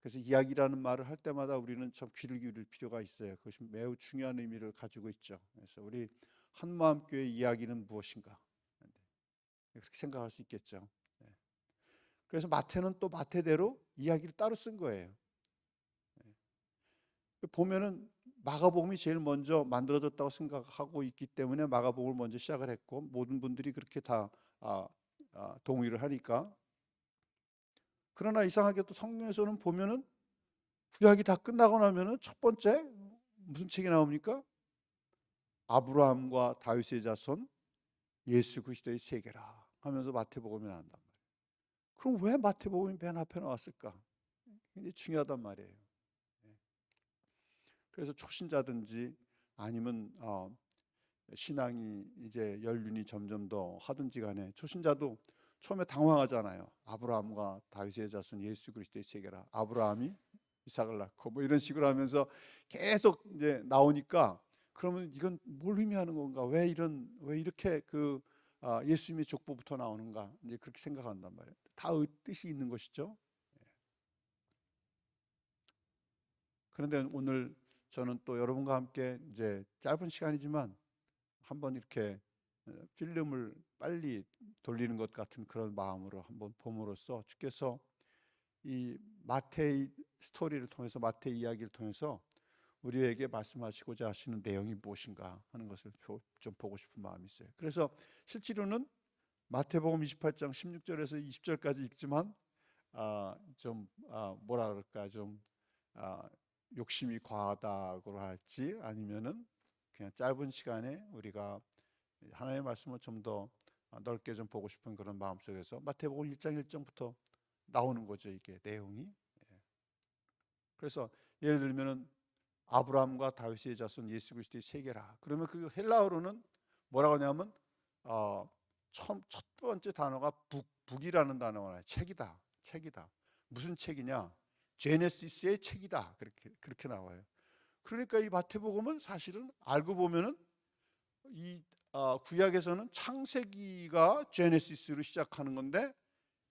그래서 이야기라는 말을 할 때마다 우리는 참 귀를 기울일 필요가 있어요. 그것이 매우 중요한 의미를 가지고 있죠. 그래서 우리 한마음교회 이야기는 무엇인가? 그렇게 생각할 수 있겠죠. 네. 그래서 마태는 또 마태대로 이야기를 따로 쓴 거예요. 보면은 마가복음이 제일 먼저 만들어졌다고 생각하고 있기 때문에 마가복음을 먼저 시작을 했고, 모든 분들이 그렇게 다 동의를 하니까. 그러나 이상하게도 성경에서는 보면은 구약이 다 끝나고 나면은 첫 번째 무슨 책이 나옵니까? 아브라함과 다윗의 자손 예수 그리스도의 세계라 하면서 마태복음이 나온단 말이에요. 그럼 왜 마태복음이 맨 앞에 나왔을까? 굉장히 중요하단 말이에요. 그래서 초신자든지 아니면 신앙이 이제 연륜이 점점 더 하든지 간에 초신자도 처음에 당황하잖아요. 아브라함과 다윗의 자손 예수 그리스도의 세계라. 아브라함이 이삭을 낳고 뭐 이런 식으로 하면서 계속 이제 나오니까, 그러면 이건 뭘 의미하는 건가? 왜 이렇게 예수님의 족보부터 나오는가? 이제 그렇게 생각한단 말이에요. 다 뜻이 있는 것이죠. 그런데 오늘 저는 또 여러분과 함께 이제 짧은 시간이지만 한번 이렇게 필름을 빨리 돌리는 것 같은 그런 마음으로 한번 봄으로써 주께서 이 마태의 스토리를 통해서, 마태의 이야기를 통해서 우리에게 말씀하시고자 하시는 내용이 무엇인가 하는 것을 좀 보고 싶은 마음이 있어요. 그래서 실제로는 마태복음 28장 16절에서 20절까지 읽지만 뭐라 그럴까, 욕심이 과하다고 할지, 아니면은 그냥 짧은 시간에 우리가 하나님의 말씀을 좀 더 넓게 좀 보고 싶은 그런 마음 속에서 마태복음 1장 1절부터 나오는 거죠, 이게 내용이. 그래서 예를 들면은 아브라함과 다윗의 자손 예수 그리스도의 세계라. 그러면 그 헬라어로는 뭐라고 하냐면 첫 번째 단어가 북이라는 단어가 나와요. 책이다. 책이다. 무슨 책이냐? 제네시스의 책이다. 그렇게 나와요. 그러니까 이 마태복음은 사실은 알고 보면은 이 구약에서는 창세기가 제네시스로 시작하는 건데,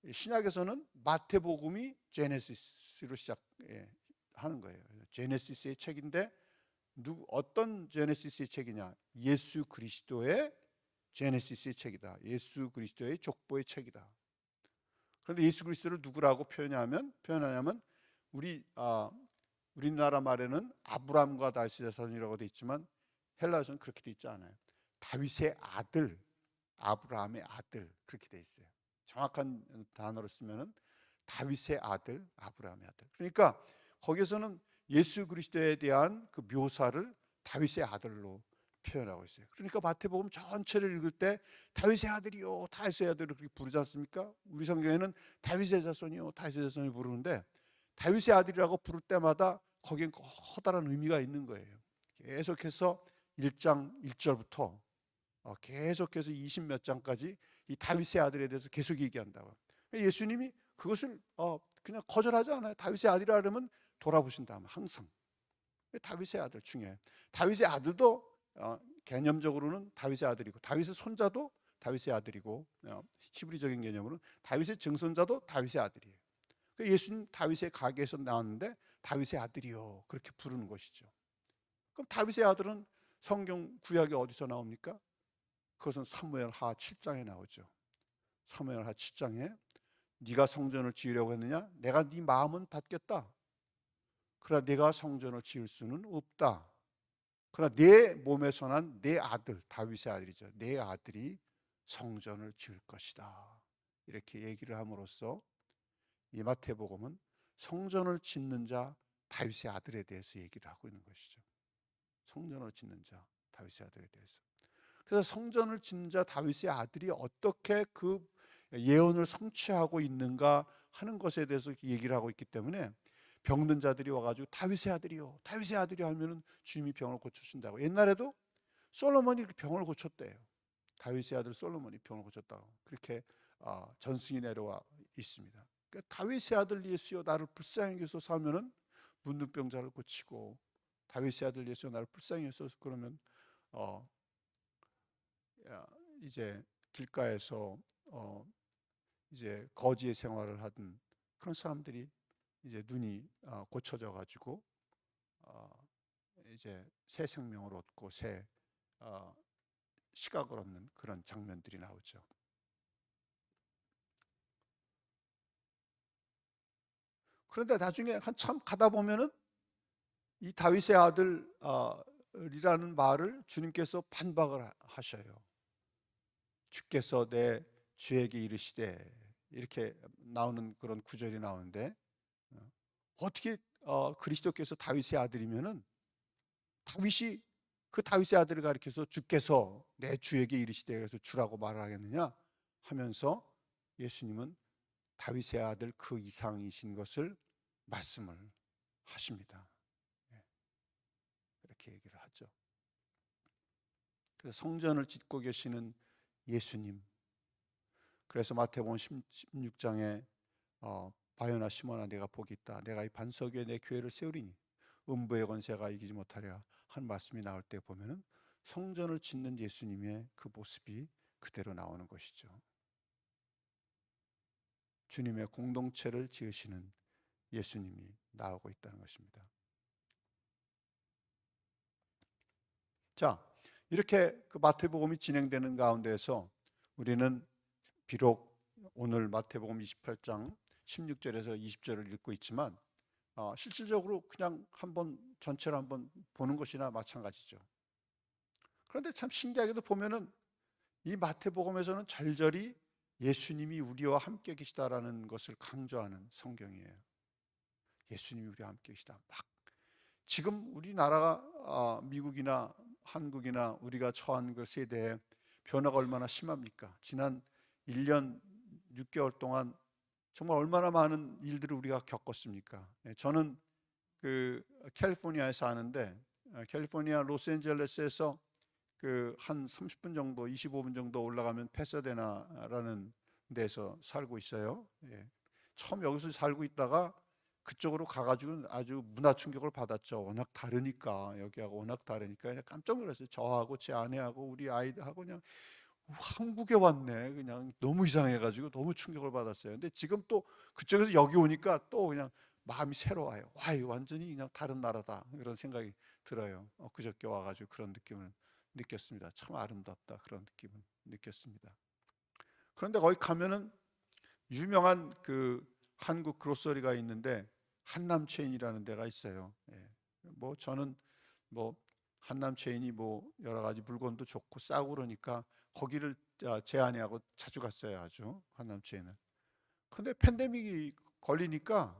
신약에서는 마태복음이 제네시스로 시작하는 거예요. 제네시스의 책인데 어떤 제네시스의 책이냐? 예수 그리스도의 제네시스의 책이다. 예수 그리스도의 족보의 책이다. 그런데 예수 그리스도를 누구라고 표현하냐면 우리나라 말에는 아브라함과 다윗의 자손이라고 돼 있지만 헬라어에서는 그렇게 돼 있지 않아요. 다윗의 아들, 아브라함의 아들, 그렇게 돼 있어요. 정확한 단어로 쓰면은 다윗의 아들, 아브라함의 아들. 그러니까 거기서는 예수 그리스도에 대한 그 묘사를 다윗의 아들로 표현하고 있어요. 그러니까 마태복음 전체를 읽을 때 다윗의 아들이요, 다윗의 아들을 그렇게 부르지 않습니까? 우리 성경에는 다윗의 자손이요, 다윗의 자손이 부르는데, 다윗의 아들이라고 부를 때마다 거기엔 커다란 의미가 있는 거예요. 계속해서 1장 1절부터 계속해서 20 몇 장까지 이 다윗의 아들에 대해서 계속 얘기한다고. 예수님이 그것을 그냥 거절하지 않아요. 다윗의 아들이라 그러면 돌아보신다 하면 항상 다윗의 아들 중에, 다윗의 아들도 개념적으로는 다윗의 아들이고, 다윗의 손자도 다윗의 아들이고, 히브리적인 개념으로는 다윗의 증손자도 다윗의 아들이에요. 예수님 다윗의 가게에서 나왔는데 다윗의 아들이요, 그렇게 부르는 것이죠. 그럼 다윗의 아들은 성경 구약에 어디서 나옵니까? 그것은 사무엘하 7장에 나오죠. 사무엘하 7장에 네가 성전을 지으려고 했느냐? 내가 네 마음은 받겠다. 그러나 네가 성전을 지을 수는 없다. 그러나 내 몸에서 난 내 아들, 다윗의 아들이죠. 내 아들이 성전을 지을 것이다. 이렇게 얘기를 함으로써 이 마태복음은 성전을 짓는 자 다윗의 아들에 대해서 얘기를 하고 있는 것이죠. 성전을 짓는 자 다윗의 아들에 대해서. 그래서 성전을 짓는 자 다윗의 아들이 어떻게 그 예언을 성취하고 있는가 하는 것에 대해서 얘기를 하고 있기 때문에, 병든 자들이 와가지고 다윗의 아들이요, 다윗의 아들이 하면은 주님이 병을 고쳐준다고. 옛날에도 솔로몬이 병을 고쳤대요. 다윗의 아들 솔로몬이 병을 고쳤다고 그렇게 전승이 내려와 있습니다. 그러니까 다윗의 아들 예수여 나를 불쌍히 여기소서 하면은 문둥병자를 고치고, 다윗의 아들 예수여 나를 불쌍히 여기소서 그러면 이제 길가에서 이제 거지의 생활을 하던 그런 사람들이 이제 눈이 고쳐져 가지고 이제 새 생명을 얻고 새 어, 시각을 얻는 그런 장면들이 나오죠. 그런데 나중에 한참 가다 보면은 이 다윗의 아들이라는 말을 주님께서 반박을 하셔요. 주께서 내 주에게 이르시되, 이렇게 나오는 그런 구절이 나오는데, 어떻게 그리스도께서 다윗의 아들이면은 다윗이 그 다윗의 아들을 가리켜서 주께서 내 주에게 이르시되, 그래서 주라고 말을 하겠느냐 하면서 예수님은 다윗의 아들 그 이상이신 것을 말씀을 하십니다. 예, 그렇게 얘기를 하죠. 그래서 성전을 짓고 계시는 예수님, 그래서 마태복음 16장에 바요나 시몬아 내가 복이 있다, 내가 이 반석 위에 내 교회를 세우리니 음부의 권세가 이기지 못하리라 한 말씀이 나올 때 보면은 성전을 짓는 예수님의 그 모습이 그대로 나오는 것이죠. 주님의 공동체를 지으시는 예수님이 나오고 있다는 것입니다. 자, 이렇게 그 마태복음이 진행되는 가운데에서 우리는 비록 오늘 마태복음 28장 16절에서 20절을 읽고 있지만 실질적으로 그냥 한번 전체를 한번 보는 것이나 마찬가지죠. 그런데 참 신기하게도 보면은 이 마태복음에서는 절절히 예수님이 우리와 함께 계시다라는 것을 강조하는 성경이에요. 예수님이 우리와 함께 계시다. 막 지금 우리나라가 미국이나 한국이나 우리가 처한 그 세대의 변화가 얼마나 심합니까? 지난 1년 6개월 동안 정말 얼마나 많은 일들을 우리가 겪었습니까? 저는 그 캘리포니아에 사는데 캘리포니아 로스앤젤레스에서 그 한 30분 정도, 25분 정도 올라가면 페사데나라는 데서 살고 있어요. 예. 처음 여기서 살고 있다가 그쪽으로 가가지고 아주 문화 충격을 받았죠. 워낙 다르니까, 여기하고 워낙 다르니까 그냥 깜짝 놀랐어요. 저하고 제 아내하고 우리 아이들하고 그냥 한국에 왔네. 그냥 너무 이상해가지고 너무 충격을 받았어요. 근데 지금 또 그쪽에서 여기 오니까 또 그냥 마음이 새로워요. 와, 이 완전히 그냥 다른 나라다. 이런 생각이 들어요. 그저께 와가지고 그런 느낌을 느꼈습니다. 참 아름답다. 그런 느낌을 느꼈습니다. 그런데 거기 가면은 유명한 그 한국 그로서리가 있는데 한남체인이라는 데가 있어요. 예. 뭐 저는 뭐 한남체인이 뭐 여러 가지 물건도 좋고 싸고 그러니까 거기를 제 아내하고 자주 갔어요. 아주 한남체인은. 근데 팬데믹이 걸리니까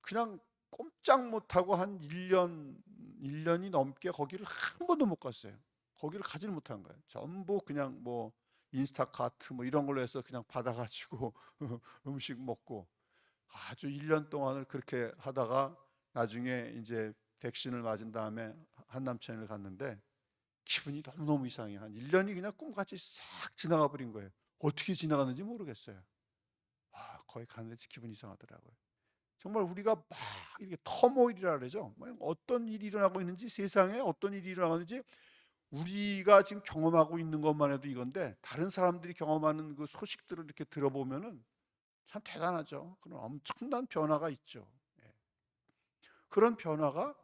그냥 꼼짝 못하고 한 1년이 넘게 거기를 한 번도 못 갔어요. 거기를 가지를 못한 거예요. 전부 그냥 뭐 인스타카트 뭐 이런 걸로 해서 그냥 받아가지고 음식 먹고 아주 1년 동안을 그렇게 하다가 나중에 이제 백신을 맞은 다음에 한남천을 갔는데 기분이 너무너무 이상해요. 한 1년이 그냥 꿈같이 싹 지나가 버린 거예요. 어떻게 지나갔는지 모르겠어요. 거기 갔는데 기분이 이상하더라고요. 정말 우리가 막 이렇게 터모일이라 그러죠. 어떤 일이 일어나고 있는지, 세상에 어떤 일이 일어나는지 우리가 지금 경험하고 있는 것만 해도 이건데 다른 사람들이 경험하는 그 소식들을 이렇게 들어보면은 참 대단하죠. 그런 엄청난 변화가 있죠. 예. 그런 변화가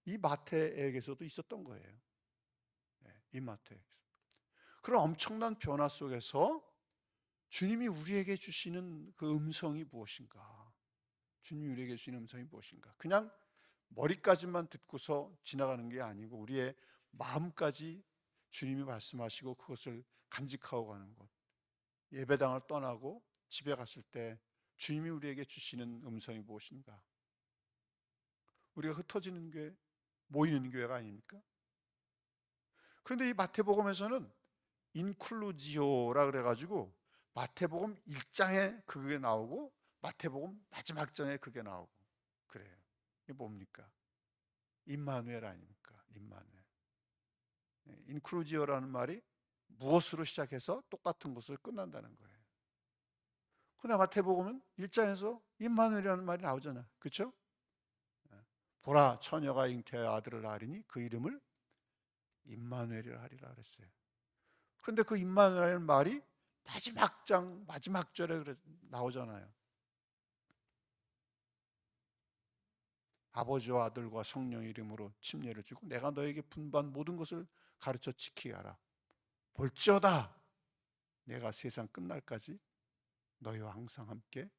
이 마태에게서도 있었던 거예요. 예, 이 마태에게서. 그런 엄청난 변화 속에서 주님이 우리에게 주시는 그 음성이 무엇인가? 주님이 우리에게 주시는 음성이 무엇인가? 그냥 머리까지만 듣고서 지나가는 게 아니고 우리의 마음까지 주님이 말씀하시고 그것을 간직하고 가는 것. 예배당을 떠나고 집에 갔을 때 주님이 우리에게 주시는 음성이 무엇인가? 우리가 흩어지는 교회, 모이는 교회가 아닙니까? 그런데 이 마태복음에서는 인클루지오라 그래가지고 마태복음 1장에 그게 나오고 마태복음 마지막 장에 그게 나오고 그래요. 이게 뭡니까? 임마누엘 아닙니까? 임마누엘. 인클루지오라는 말이 무엇으로 시작해서 똑같은 것으로 끝난다는 거예요. 그러나 마태복음은 1장에서 임마누엘이라는 말이 나오잖아요. 그렇죠? 보라 처녀가 잉태하여 아들을 낳으리니 그 이름을 임마누엘이라 하리라 그랬어요. 그런데 그 임마누엘이라는 말이 마지막 장 마지막 절에 나오잖아요. 아버지와 아들과 성령의 이름으로 침례를 주고 내가 너에게 분부한 모든 것을 가르쳐 지키게 하라. 볼지어다 내가 세상 끝날까지 너희와 항상 함께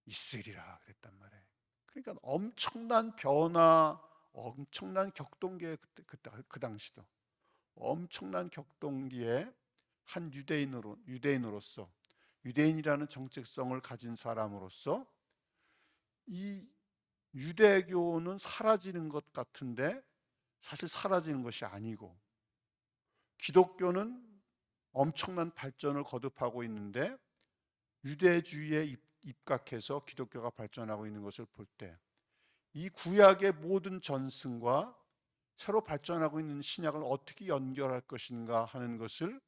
있으리라 그랬단 말이에요. 그러니까 엄청난 변화, 엄청난 격동기에 그때 그 당시도 엄청난 격동기에 한 유대인으로서 유대인이라는 정체성을 가진 사람으로서 이 유대교는 사라지는 것 같은데 사실 사라지는 것이 아니고 기독교는 엄청난 발전을 거듭하고 있는데 유대주의에 입각해서 기독교가 발전하고 있는 것을 볼 때 이 구약의 모든 전승과 새로 발전하고 있는 신약을 어떻게 연결할 것인가 하는 것을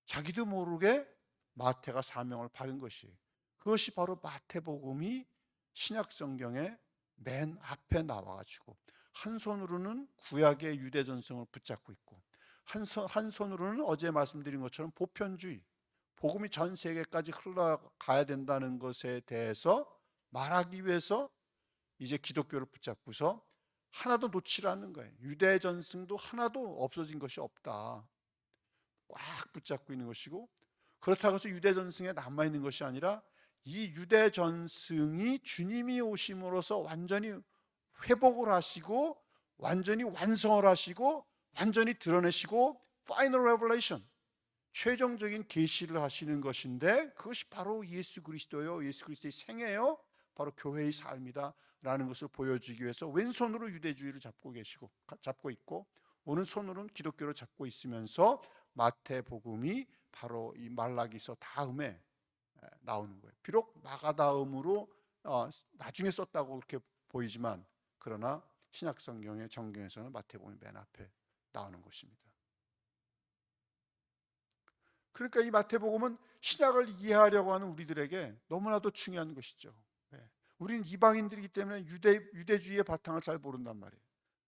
자기도 모르게 마태가 사명을 받은 것이에요. 그것이 바로 마태복음이 신약 성경의 맨 앞에 나와가지고 한 손으로는 구약의 유대 전승을 붙잡고 있고 한 손으로는 어제 말씀드린 것처럼 보편주의, 복음이 전 세계까지 흘러가야 된다는 것에 대해서 말하기 위해서 이제 기독교를 붙잡고서 하나도 놓치지 않는 거예요. 유대 전승도 하나도 없어진 것이 없다. 꽉 붙잡고 있는 것이고, 그렇다고 해서 유대 전승에 남아 있는 것이 아니라 이 유대 전승이 주님이 오심으로써 완전히 회복을 하시고 완전히 완성을 하시고 완전히 드러내시고 파이널 레벨레이션, 최종적인 계시를 하시는 것인데 그것이 바로 예수 그리스도요, 예수 그리스도의 생애요, 바로 교회의 삶이다 라는 것을 보여주기 위해서 왼손으로 유대주의를 잡고 있고 오른손으로는 기독교를 잡고 있으면서 마태복음이 바로 이 말라기서 다음에 나오는 거예요. 비록 마가다음으로 나중에 썼다고 그렇게 보이지만 그러나 신약성경의 정경에서는 마태복음이 맨 앞에 나오는 것입니다. 그러니까 이 마태복음은 신약을 이해하려고 하는 우리들에게 너무나도 중요한 것이죠. 우리는 이방인들이기 때문에 유대주의의 바탕을 잘 모른단 말이에요.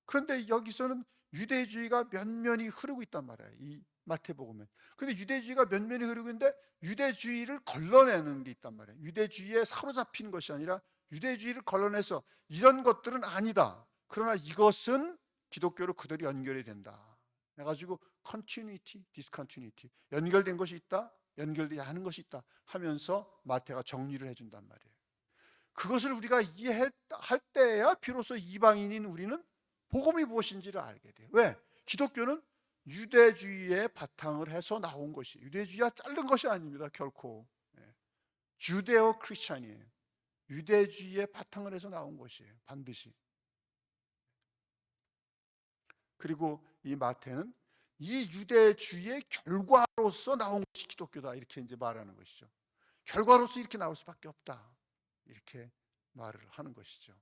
그런데 여기서는 유대주의가 면면이 흐르고 있단 말이에요. 이 마태복음에. 그런데 유대주의가 면면이 흐르고 있는데 유대주의를 걸러내는 게 있단 말이에요. 유대주의에 사로잡히는 것이 아니라 유대주의를 걸러내서 이런 것들은 아니다. 그러나 이것은 기독교로 그대로 연결이 된다. 해가지고 continuity, discontinuity, 연결된 것이 있다, 연결되지 않은 것이 있다 하면서 마태가 정리를 해준단 말이에요. 그것을 우리가 이해할 때야 비로소 이방인인 우리는 복음이 무엇인지를 알게 돼요. 왜? 기독교는 유대주의에 바탕을 해서 나온 것이, 유대주의가 자른 것이 아닙니다. 결코. 주데오 크리스찬이에요. 유대주의에 바탕을 해서 나온 것이에요. 반드시. 그리고 이 마태는 이 유대주의의 결과로서 나온 것이 기독교다 이렇게 이제 말하는 것이죠. 결과로서 이렇게 나올 수밖에 없다 이렇게 말을 하는 것이죠.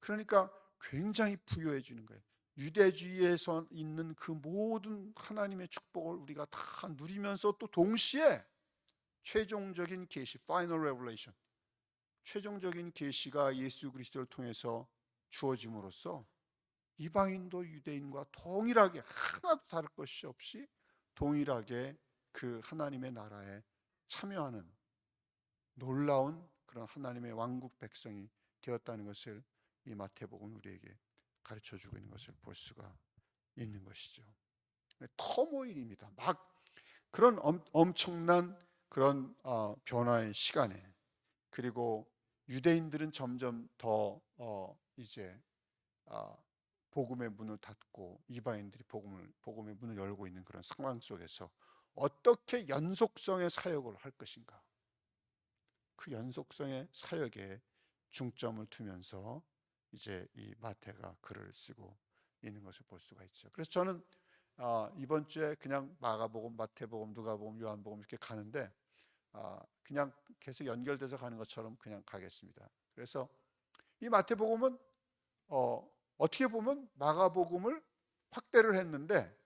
그러니까 굉장히 부여해 주는 거예요. 유대주의에서 있는 그 모든 하나님의 축복을 우리가 다 누리면서 또 동시에 최종적인 계시, 파이널 레벨레이션, 최종적인 계시가 예수 그리스도를 통해서 주어짐으로써 이방인도 유대인과 동일하게 하나도 다를 것이 없이 동일하게 그 하나님의 나라에 참여하는 놀라운 그런 하나님의 왕국 백성이 되었다는 것을 이 마태복음 우리에게 가르쳐주고 있는 것을 볼 수가 있는 것이죠. 터모일입니다. 막 그런 엄청난 그런 변화의 시간에, 그리고 유대인들은 점점 더 이제 복음의 문을 닫고 이방인들이 복음의 문을 열고 있는 그런 상황 속에서 어떻게 연속성의 사역을 할 것인가, 그 연속성의 사역에 중점을 두면서 이제 이 마태가 글을 쓰고 있는 것을 볼 수가 있죠. 그래서 저는 이번 주에 그냥 마가복음, 마태복음, 누가복음, 요한복음 이렇게 가는데 그냥 계속 연결돼서 가는 것처럼 그냥 가겠습니다. 그래서 이 마태복음은 어떻게 보면 마가복음을 확대를 했는데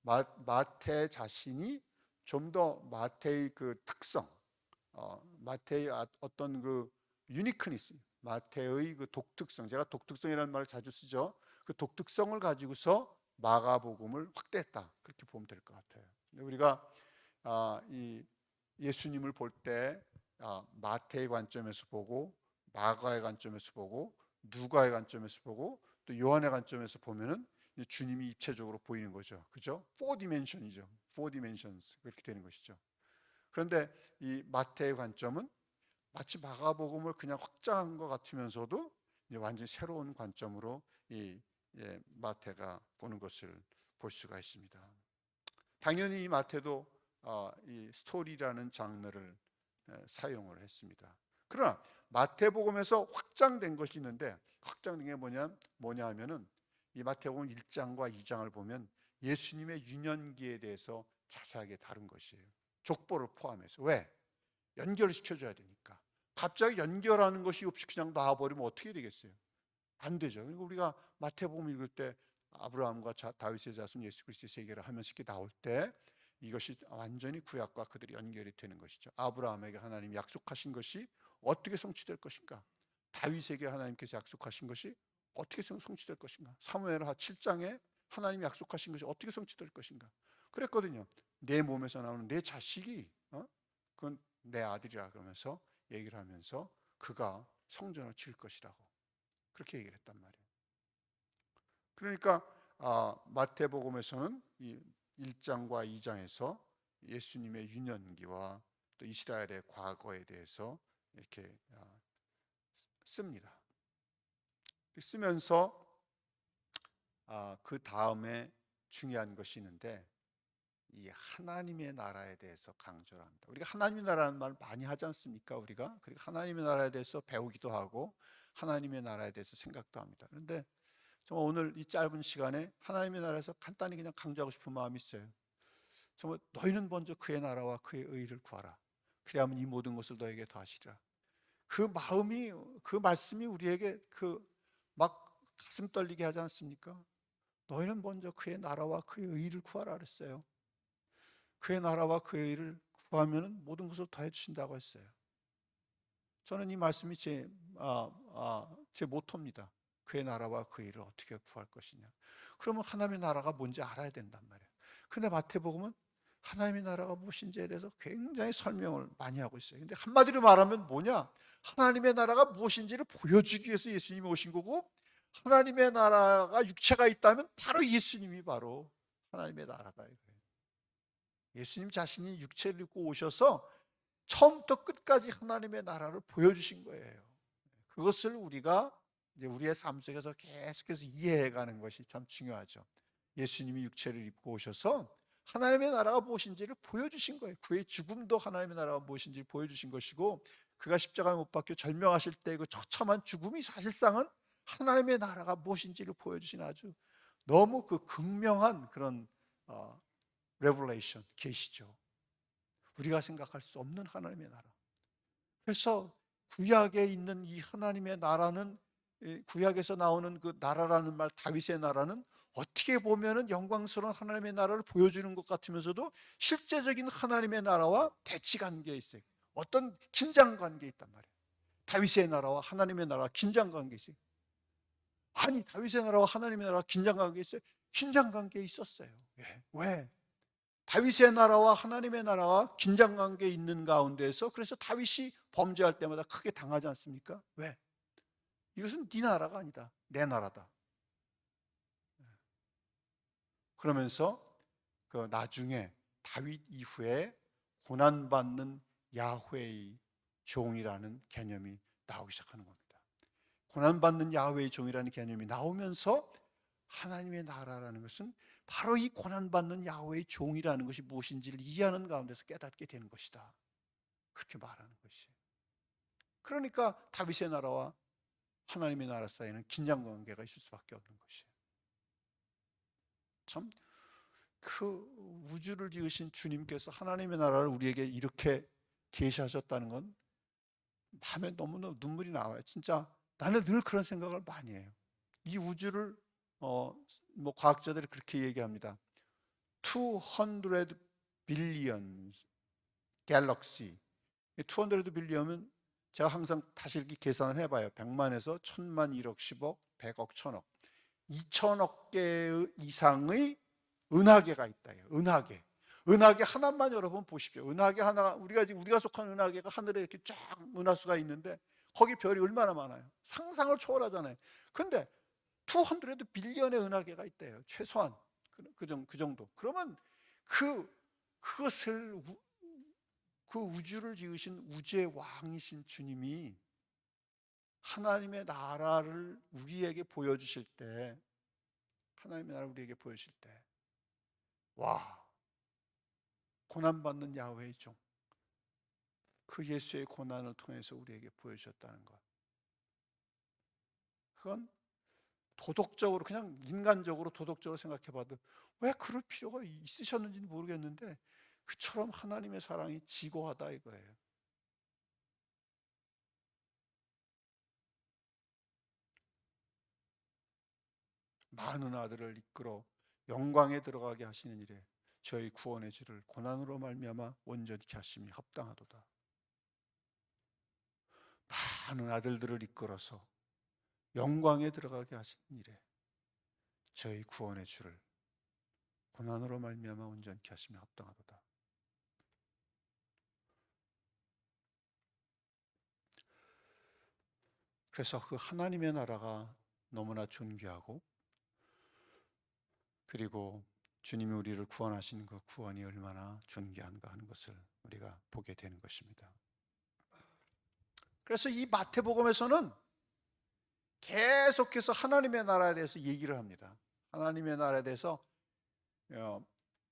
마태 자신이 좀 더 마태의 그 특성, 마태의 어떤 그 유니크니스, 마태의 그 독특성, 제가 독특성이라는 말을 자주 쓰죠. 그 독특성을 가지고서 마가복음을 확대했다 그렇게 보면 될 것 같아요. 우리가 이 예수님을 볼 때 마태의 관점에서 보고, 마가의 관점에서 보고, 누가의 관점에서 보고, 또 요한의 관점에서 보면은 주님이 입체적으로 보이는 거죠. 그죠? 4디멘션이죠. 4디멘션스 그렇게 되는 것이죠. 그런데 이 마태의 관점은 마치 마가복음을 그냥 확장한 것 같으면서도 이제 완전히 새로운 관점으로 이 마태가 보는 것을 볼 수가 있습니다. 당연히 이 마태도 이 스토리라는 장르를 사용을 했습니다. 그러나 마태복음에서 확장된 것이 있는데, 확장된 게 뭐냐 하면은 이 마태복음 1장과 2장을 보면 예수님의 유년기에 대해서 자세하게 다룬 것이에요. 족보를 포함해서. 왜? 연결시켜줘야 되니까. 갑자기 연결하는 것이 없이 그냥 놔버리면 어떻게 되겠어요? 안 되죠. 그리고 우리가 마태복음 읽을 때 아브라함과 다윗의 자손 예수 그리스도의 세계를 하면서 이렇게 나올 때 이것이 완전히 구약과 그들이 연결이 되는 것이죠. 아브라함에게 하나님이 약속하신 것이 어떻게 성취될 것인가? 다윗에게 하나님께서 약속하신 것이 어떻게 성취될 것인가? 사무엘하 7장에 하나님이 약속하신 것이 어떻게 성취될 것인가? 그랬거든요. 내 몸에서 나오는 내 자식이 그건 내 아들이라 그러면서 얘기를 하면서 그가 성전을 지을 것이라고 그렇게 얘기를 했단 말이에요. 그러니까 마태복음에서는 이 1장과 2장에서 예수님의 유년기와 또 이스라엘의 과거에 대해서 이렇게 씁니다. 쓰면서 그 다음에 중요한 것이 있는데, 이 하나님의 나라에 대해서 강조를 합니다. 우리가 하나님의 나라라는 말을 많이 하지 않습니까? 우리가 그리고 하나님의 나라에 대해서 배우기도 하고 하나님의 나라에 대해서 생각도 합니다. 그런데 정말 오늘 이 짧은 시간에 하나님의 나라에서 간단히 그냥 강조하고 싶은 마음이 있어요. 정말 너희는 먼저 그의 나라와 그의 의를 구하라. 그리하면 이 모든 것을 너에게 더하시리라. 그 마음이, 그 말씀이 우리에게 막 가슴 떨리게 하지 않습니까? 너희는 먼저 그의 나라와 그의 의를 구하라 그랬어요. 그의 나라와 그의 의를 구하면 모든 것을 더해 주신다고 했어요. 저는 이 말씀이 제 모토입니다. 그의 나라와 그의 의를 어떻게 구할 것이냐. 그러면 하나님의 나라가 뭔지 알아야 된단 말이에요. 근데 마태복음은 하나님의 나라가 무엇인지에 대해서 굉장히 설명을 많이 하고 있어요. 근데 한마디로 말하면 뭐냐? 하나님의 나라가 무엇인지를 보여주기 위해서 예수님이 오신 거고, 하나님의 나라가 육체가 있다면 바로 예수님이 바로 하나님의 나라다. 예수님 자신이 육체를 입고 오셔서 처음부터 끝까지 하나님의 나라를 보여주신 거예요. 그것을 우리가 이제 우리의 삶 속에서 계속해서 이해해가는 것이 참 중요하죠. 예수님이 육체를 입고 오셔서 하나님의 나라가 무엇인지를 보여주신 거예요. 그의 죽음도 하나님의 나라가 무엇인지를 보여주신 것이고, 그가 십자가에 못 박혀 절명하실 때 그 처참한 죽음이 사실상은 하나님의 나라가 무엇인지를 보여주신 아주 너무 그 극명한 그런 레벨레이션, 계시죠. 우리가 생각할 수 없는 하나님의 나라. 그래서 구약에 있는 이 하나님의 나라는, 구약에서 나오는 그 나라라는 말, 다윗의 나라는 어떻게 보면은 영광스러운 하나님의 나라를 보여주는 것 같으면서도 실제적인 하나님의 나라와 대치 관계에 있어요. 어떤 긴장 관계에 있단 말이에요. 다윗의 나라와 하나님의 나라와 긴장 관계에 있어요. 아니, 다윗의 나라와 하나님의 나라와 긴장 관계에 있어요. 긴장 관계에 있었어요. 왜? 다윗의 나라와 하나님의 나라와 긴장 관계에 있는 가운데서, 그래서 다윗이 범죄할 때마다 크게 당하지 않습니까? 왜? 이것은 네 나라가 아니다. 내 나라다. 그러면서 그 나중에 다윗 이후에 고난받는 야훼의 종이라는 개념이 나오기 시작하는 겁니다. 고난받는 야훼의 종이라는 개념이 나오면서 하나님의 나라라는 것은 바로 이 고난받는 야훼의 종이라는 것이 무엇인지를 이해하는 가운데서 깨닫게 되는 것이다. 그렇게 말하는 것이에요. 그러니까 다윗의 나라와 하나님의 나라 사이에는 긴장 관계가 있을 수밖에 없는 것이에요. 참, 그 우주를 지으신 주님께서 하나님의 나라를 우리에게 이렇게 계시하셨다는 건 마음에 너무너무 눈물이 나와요. 진짜 나는 늘 그런 생각을 많이 해요. 이 우주를 과학자들이 그렇게 얘기합니다. 200 빌리언 갤럭시. 200 빌리언은 제가 항상 다시 이렇게 계산을 해봐요. 100만에서 1000만, 1억, 10억, 100억, 1000억, 2000억 개 이상의 은하계가 있다. 은하계. 은하계 하나만 여러분 보십시오. 은하계 하나, 우리가 속한 은하계가 하늘에 이렇게 쫙 은하수가 있는데 거기 별이 얼마나 많아요. 상상을 초월하잖아요. 근데 200 빌리언의 은하계가 있대요. 최소한 그 정도. 그러면 그것을 그 우주를 지으신 우주의 왕이신 주님이 하나님의 나라를 우리에게 보여주실 때, 하나님의 나라를 우리에게 보여주실 때, 와, 고난받는 야훼의 종, 그 예수의 고난을 통해서 우리에게 보여주셨다는 것. 그건 도덕적으로, 그냥 인간적으로 도덕적으로 생각해봐도 왜 그럴 필요가 있으셨는지는 모르겠는데 그처럼 하나님의 사랑이 지고하다 이거예요. 많은 아들을 이끌어 영광에 들어가게 하시는 일에 저희 구원의 줄을 고난으로 말미암아 온전케 하심이 합당하도다. 많은 아들들을 이끌어서 영광에 들어가게 하시는 일에 저희 구원의 줄을 고난으로 말미암아 온전케 하심이 합당하도다. 그래서 그 하나님의 나라가 너무나 존귀하고, 그리고 주님이 우리를 구원하신 그 구원이 얼마나 존귀한가 하는 것을 우리가 보게 되는 것입니다. 그래서 이 마태복음에서는 계속해서 하나님의 나라에 대해서 얘기를 합니다. 하나님의 나라에 대해서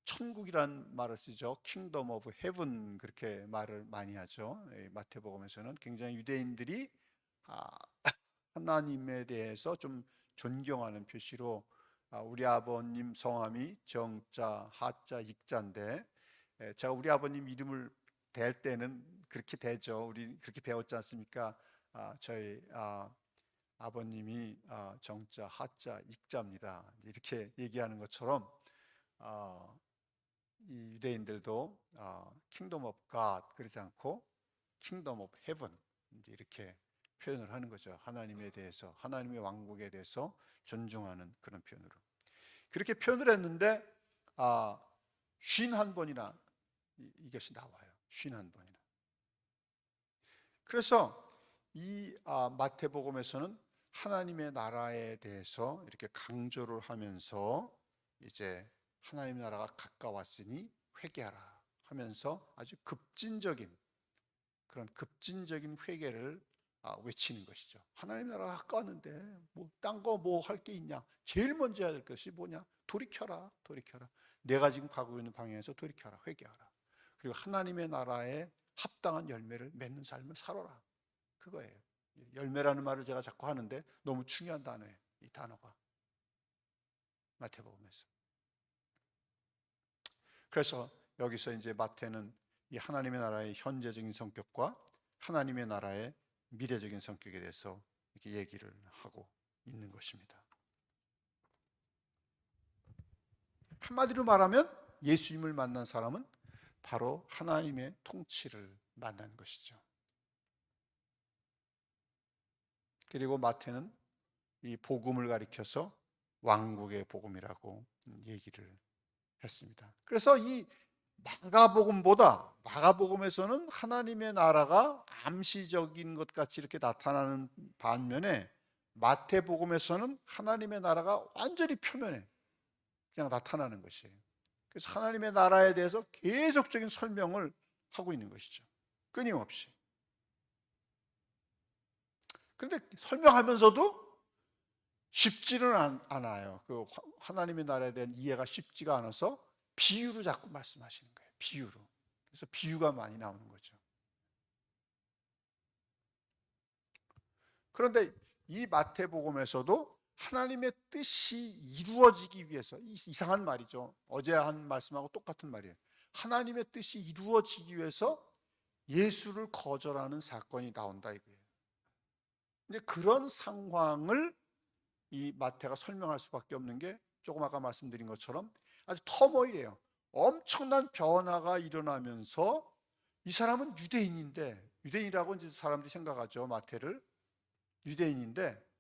천국이란 말을 쓰죠. Kingdom of Heaven, 그렇게 말을 많이 하죠. 마태복음에서는 굉장히 유대인들이 하나님에 대해서 좀 존경하는 표시로, 우리 아버님 성함이 정자, 하자, 익자인데 제가 우리 아버님 이름을 댈 때는 그렇게 되죠. 우리 그렇게 배웠지 않습니까? 저희 아버님이 정자, 하자, 익자입니다. 이렇게 얘기하는 것처럼 이 유대인들도 킹덤 오브 갓 그러지 않고 킹덤 오브 헤븐 이렇게 표현을 하는 거죠. 하나님에 대해서, 하나님의 왕국에 대해서 존중하는 그런 표현으로 그렇게 표현을 했는데 51번이나 이것이 나와요. 51번이나. 그래서 이 마태복음에서는 하나님의 나라에 대해서 이렇게 강조를 하면서 이제 하나님의 나라가 가까웠으니 회개하라 하면서 아주 급진적인 회개를 외치는 것이죠. 하나님 나라가 가까웠는데 뭐 딴 거 뭐 할 게 있냐? 제일 먼저 해야 될 것이 뭐냐? 돌이켜라. 내가 지금 가고 있는 방향에서 돌이켜라. 회개하라. 그리고 하나님의 나라에 합당한 열매를 맺는 삶을 살아라. 그거예요. 열매라는 말을 제가 자꾸 하는데 너무 중요한 단어예요. 이 단어가 마태복음에서. 그래서 여기서 이제 마태는 이 하나님의 나라의 현재적인 성격과 하나님의 나라의 미래적인 성격에 대해서 이렇게 얘기를 하고 있는 것입니다. 한마디로 말하면 예수님을 만난 사람은 바로 하나님의 통치를 만난 것이죠. 그리고 마태는 이 복음을 가리켜서 왕국의 복음이라고 얘기를 했습니다. 그래서 이 마가복음에서는 하나님의 나라가 암시적인 것 같이 이렇게 나타나는 반면에 마태복음에서는 하나님의 나라가 완전히 표면에 그냥 나타나는 것이에요. 그래서 하나님의 나라에 대해서 계속적인 설명을 하고 있는 것이죠. 끊임없이. 그런데 설명하면서도 쉽지는 않아요. 그 하나님의 나라에 대한 이해가 쉽지가 않아서 비유로 자꾸 말씀하시는 거예요. 비유로. 그래서 비유가 많이 나오는 거죠. 그런데 이 마태복음에서도 하나님의 뜻이 이루어지기 위해서, 이상한 말이죠. 어제 한 말씀하고 똑같은 말이에요. 하나님의 뜻이 이루어지기 위해서 예수를 거절하는 사건이 나온다 이거예요. 근데 그런 상황을 이 마태가 설명할 수밖에 없는 게 조금 아까 말씀드린 것처럼 아주 터모일이에요. 엄청난 변화가 일어나면서 이 사람은 유대인인데, 유대인이라고 이제 사람들이 생각하죠. 마태를 유대인인데,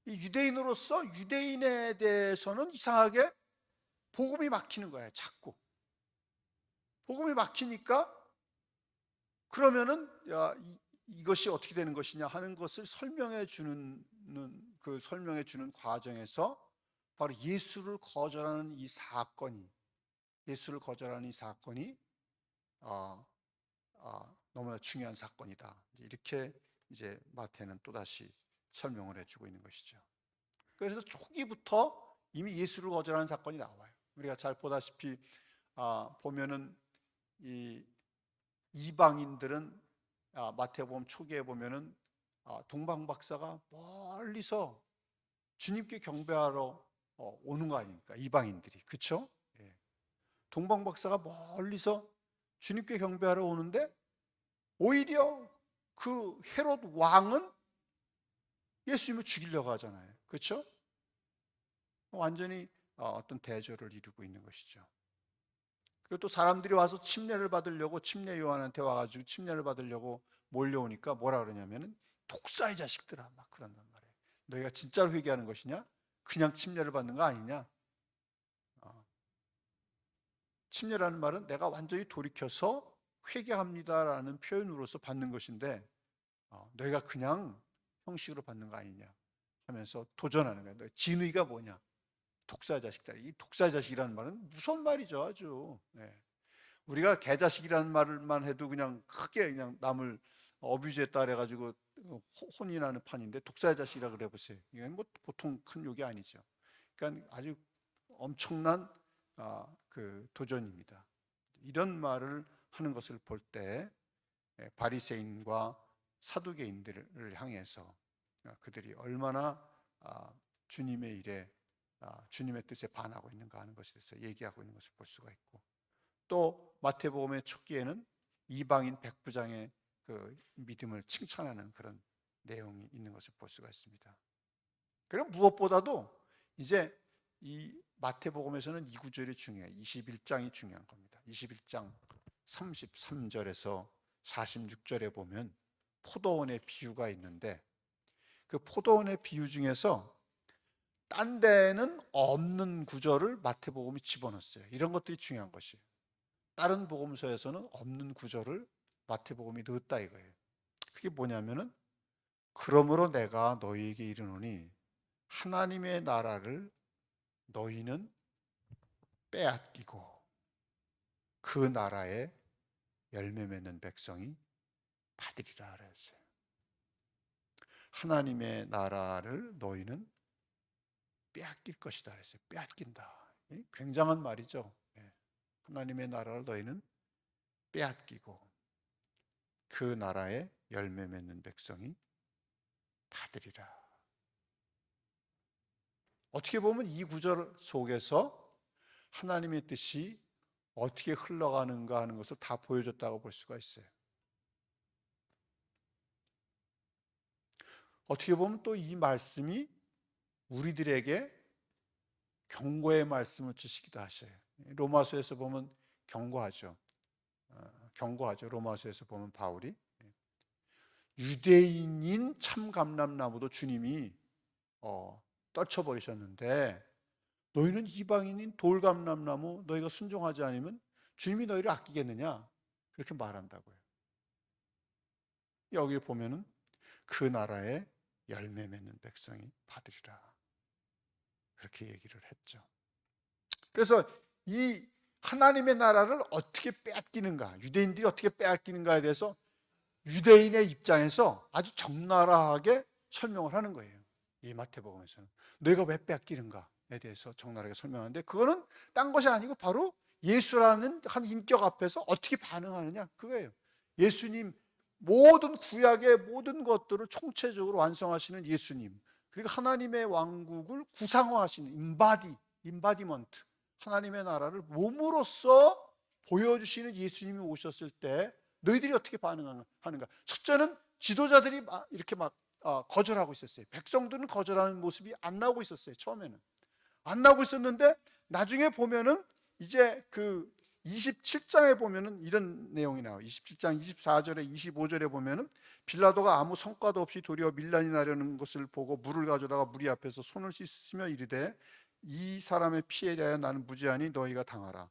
이 유대인으로서 유대인에 대해서는 이상하게 복음이 막히는 거예요. 자꾸 복음이 막히니까 그러면은 이것이 어떻게 되는 것이냐 하는 것을 설명해 주는 과정에서 바로 예수를 거절하는 이 사건이 너무나 중요한 사건이다. 이렇게 이제 마태는 또다시 설명을 해주고 있는 것이죠. 그래서 초기부터 이미 예수를 거절하는 사건이 나와요. 우리가 잘 보다시피 보면은 이 이방인들은 마태복음 초기에 보면은 동방 박사가 멀리서 주님께 경배하러 오는 거 아닙니까? 이방인들이, 그렇죠? 예. 동방 박사가 멀리서 주님께 경배하러 오는데 오히려 그 헤롯 왕은 예수님을 죽이려고 하잖아요, 그렇죠? 완전히 어떤 대조를 이루고 있는 것이죠. 그리고 또 사람들이 와서 침례를 받으려고, 침례 요한한테 와가지고 침례를 받으려고 몰려오니까 뭐라 그러냐면은 독사의 자식들아 막 그런단 말이에요. 너희가 진짜로 회개하는 것이냐? 그냥 침례를 받는 거 아니냐? 침례라는 말은 내가 완전히 돌이켜서 회개합니다라는 표현으로서 받는 것인데 너희가 그냥 형식으로 받는 거 아니냐 하면서 도전하는 거예요. 너희 진의가 뭐냐? 독사의 자식들. 이 독사의 자식이라는 말은 무서운 말이죠, 아주. 네. 우리가 개자식이라는 말만 해도 그냥 크게 그냥 남을 어뷰즈했다 그래가지고 혼이 나는 판인데 독사의 자식이라 그래 보세요. 이건 뭐 보통 큰 욕이 아니죠. 그러니까 아주 엄청난 그 도전입니다. 이런 말을 하는 것을 볼 때 바리새인과 사두개인들을 향해서 그들이 얼마나 주님의 일에 주님의 뜻에 반하고 있는가 하는 것에 대해서 얘기하고 있는 것을 볼 수가 있고, 또 마태복음의 초기에는 이방인 백부장의 그 믿음을 칭찬하는 그런 내용이 있는 것을 볼 수가 있습니다. 그리고 무엇보다도 이제 이 마태복음에서는 이 구절이 중요해요. 21장이 중요한 겁니다. 21장 33절에서 46절에 보면 포도원의 비유가 있는데 그 포도원의 비유 중에서 딴 데는 없는 구절을 마태복음이 집어넣었어요. 이런 것들이 중요한 것이에요. 다른 복음서에서는 없는 구절을 마태복음이 넣었다 이거예요. 그게 뭐냐면은 그러므로 내가 너희에게 이르노니 하나님의 나라를 너희는 빼앗기고 그 나라에 열매 맺는 백성이 받으리라 그랬어요. 하나님의 나라를 너희는 빼앗길 것이다 그랬어요. 빼앗긴다. 굉장한 말이죠. 하나님의 나라를 너희는 빼앗기고 그 나라에 열매 맺는 백성이 받으리라. 어떻게 보면 이 구절 속에서 하나님의 뜻이 어떻게 흘러가는가 하는 것을 다 보여줬다고 볼 수가 있어요. 어떻게 보면 또 이 말씀이 우리들에게 경고의 말씀을 주시기도 하셔요. 로마서에서 보면 경고하죠. 로마서에서 보면 바울이 유대인인 참감람나무도 주님이 떨쳐버리셨는데 너희는 이방인인 돌감람나무 너희가 순종하지 않으면 주님이 너희를 아끼겠느냐 그렇게 말한다고요. 여기 보면은 그 나라에 열매 맺는 백성이 받으리라 그렇게 얘기를 했죠. 그래서 이 하나님의 나라를 어떻게 빼앗기는가, 유대인들이 어떻게 빼앗기는가에 대해서 유대인의 입장에서 아주 적나라하게 설명을 하는 거예요. 이 마태복음에서는 너희가 왜 빼앗기는가에 대해서 적나라하게 설명하는데 그거는 딴 것이 아니고 바로 예수라는 한 인격 앞에서 어떻게 반응하느냐 그거예요. 예수님 모든 구약의 모든 것들을 총체적으로 완성하시는 예수님, 그리고 하나님의 왕국을 구상화하시는 임바디먼트, 하나님의 나라를 몸으로써 보여주시는 예수님이 오셨을 때 너희들이 어떻게 반응하는가. 첫째는 지도자들이 이렇게 막 거절하고 있었어요. 백성들은 거절하는 모습이 안 나오고 있었어요. 처음에는 안 나오고 있었는데 나중에 보면은 이제 그 27장에 보면은 이런 내용이 나와요. 27장 24절에 25절에 보면은 빌라도가 아무 성과도 없이 도리어 밀란이 나려는 것을 보고 물을 가져다가 무리 앞에서 손을 씻으며 이르되 이 사람의 피에 대하여 나는 무죄하니 너희가 당하라.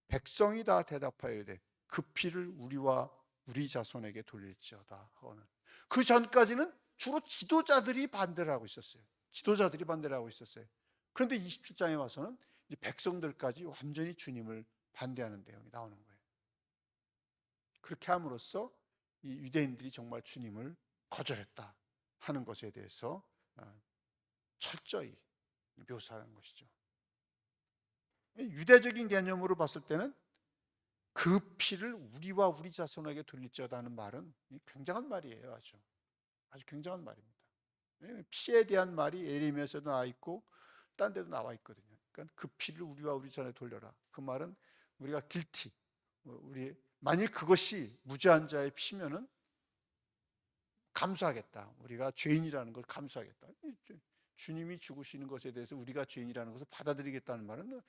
백성이 다 대답하여 이르되 그 피를 우리와 우리 자손에게 돌릴지어다 하고는. 그 전까지는 주로 지도자들이 반대를 하고 있었어요. 지도자들이 반대를 하고 있었어요. 그런데 27장에 와서는 이제 백성들까지 완전히 주님을 반대하는 내용이 나오는 거예요. 그렇게 함으로써 이 유대인들이 정말 주님을 거절했다 하는 것에 대해서 철저히 묘사하는 것이죠. 유대적인 개념으로 봤을 때는 그 피를 우리와 우리 자손에게 돌릴지어다 하는 말은 굉장한 말이에요. 아주 굉장한 말입니다. 피에 대한 말이 예레미야에서도 나와 있고 딴 데도 나와 있거든요. 그러니까 그 피를 우리와 우리 자손에 돌려라. 그 말은 우리가 길티, 우리 만일 그것이 무죄한 자의 피면은 감수하겠다. 우리가 죄인이라는 걸 감수하겠다. 주님이 죽으시는 것에 대해서 우리가 죄인이라는 것을 받아들이겠다는 말은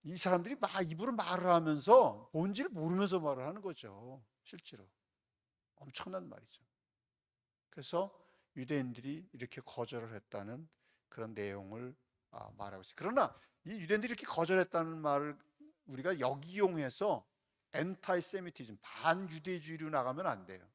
이 사람들이 입으로 말을 하면서 뭔지를 모르면서 말을 하는 거죠. 실제로 엄청난 말이죠. 그래서 유대인들이 이렇게 거절을 했다는 그런 내용을 말하고 있어요. 그러나 이 유대인들이 이렇게 거절했다는 말을 우리가 역이용해서 엔타이세미티즘, 반유대주의로 나가면 안 돼요.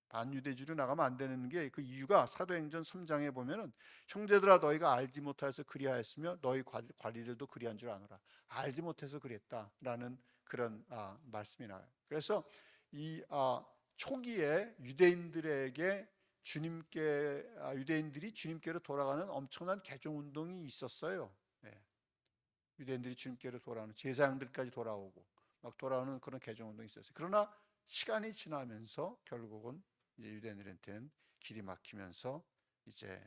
반유대주의로 나가면 안 되는 게 그 이유가 사도행전 3장에 보면은 형제들아 너희가 알지 못하여서 그리하였으며 너희 관리들도 그리한 줄 아노라. 알지 못해서 그랬다라는 그런 말씀이 나와요. 그래서 이 초기에 유대인들에게 유대인들이 주님께로 돌아가는 엄청난 개종 운동이 있었어요. 네. 유대인들이 주님께로 돌아오는 제사장들까지 돌아오고 막 돌아오는 그런 개종 운동이 있었어요. 그러나 시간이 지나면서 결국은 이제 유대인들한테는 길이 막히면서 이제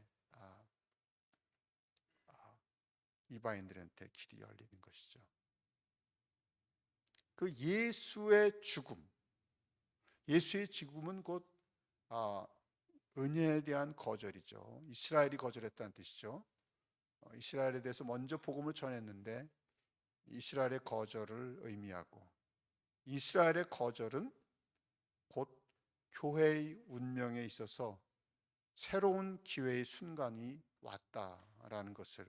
이방인들한테 길이 열리는 것이죠. 그 예수의 죽음은 곧 은혜에 대한 거절이죠. 이스라엘이 거절했다는 뜻이죠. 이스라엘에 대해서 먼저 복음을 전했는데 이스라엘의 거절을 의미하고, 이스라엘의 거절은 곧 교회의 운명에 있어서 새로운 기회의 순간이 왔다라는 것을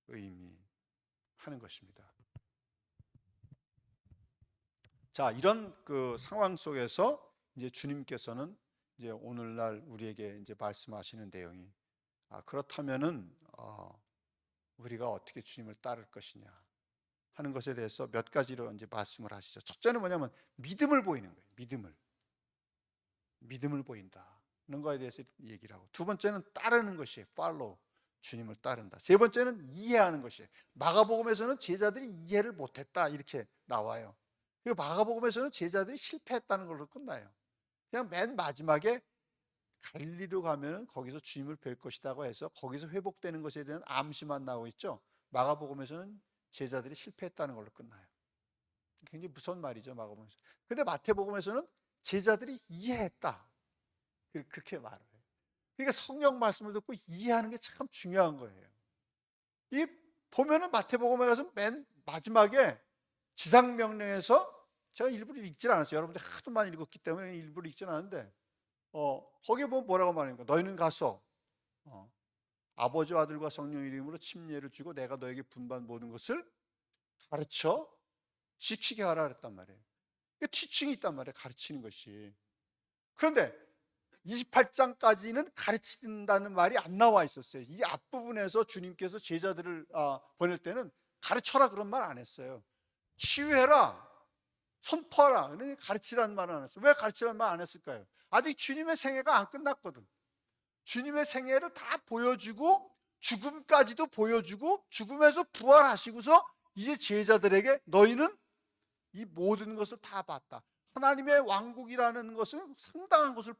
의미하는 것입니다. 자, 이런 그 상황 속에서 이제 주님께서는 이제 오늘날 우리에게 이제 말씀하시는 내용이 그렇다면은 우리가 어떻게 주님을 따를 것이냐 하는 것에 대해서 몇 가지로 이제 말씀을 하시죠. 첫째는 뭐냐면 믿음을 보이는 거예요. 믿음을 보인다는 거에 대해서 얘기를 하고, 두 번째는 따르는 것이에요. follow, 주님을 따른다. 세 번째는 이해하는 것이에요. 마가복음에서는 제자들이 이해를 못했다 이렇게 나와요. 그리고 마가복음에서는 제자들이 실패했다는 걸로 끝나요. 그냥 맨 마지막에 갈릴리로 가면은 거기서 주님을 뵐 것이라고 해서 거기서 회복되는 것에 대한 암시만 나오고 있죠. 마가복음에서는 제자들이 실패했다는 걸로 끝나요. 굉장히 무서운 말이죠, 마가복음에서. 근데 마태복음에서는 제자들이 이해했다, 그렇게 말을 해요. 그러니까 성경 말씀을 듣고 이해하는 게 참 중요한 거예요. 이 보면은 마태복음에 가서 맨 마지막에 지상명령에서, 제가 일부러 읽질 않았어요. 여러분들 하도 많이 읽었기 때문에 일부러 읽진 않았는데 거기에 보면 뭐라고 말하니까 너희는 가서 아버지와 아들과 성령 이름으로 침례를 주고 내가 너에게 분반 모든 것을 가르쳐 지키게 하라 그랬단 말이에요. 티칭이 있단 말이에요, 가르치는 것이. 그런데 28장까지는 가르친다는 말이 안 나와 있었어요. 이 앞부분에서 주님께서 제자들을 보낼 때는 가르쳐라 그런 말 안 했어요. 치유해라, 선포하라, 그러니 가르치라는 말은 안 했어요. 왜 가르치라는 말 안 했을까요? 아직 주님의 생애가 안 끝났거든. 주님의 생애를 다 보여주고 죽음까지도 보여주고 죽음에서 부활하시고서 이제 제자들에게 너희는 이 모든 것을 다 봤다. 하나님의 왕국이라는 것은 상당한 것을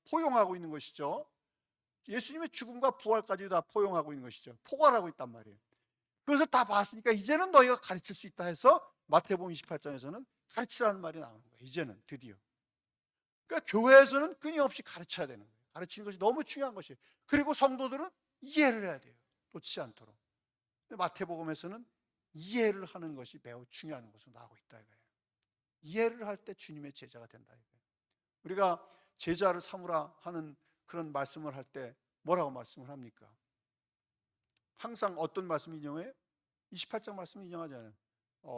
포용하고 있는 것이죠. 예수님의 죽음과 부활까지도 다 포용하고 있는 것이죠. 포괄하고 있단 말이에요. 그것을 다 봤으니까 이제는 너희가 가르칠 수 있다 해서 마태복음 28장에서는 가르치라는 말이 나오는 거예요. 이제는 드디어. 그러니까 교회에서는 끊임없이 가르쳐야 되는 거예요. 가르치는 것이 너무 중요한 것이에요. 그리고 성도들은 이해를 해야 돼요. 놓치지 않도록. 마태복음에서는 이해를 하는 것이 매우 중요한 것으로 나오고 있다 이거예요. 이해를 할 때 주님의 제자가 된다 이거예요. 우리가 제자를 삼으라 하는 그런 말씀을 할 때 뭐라고 말씀을 합니까? 항상 어떤 말씀 인용해요? 28장 말씀 인용하잖아요.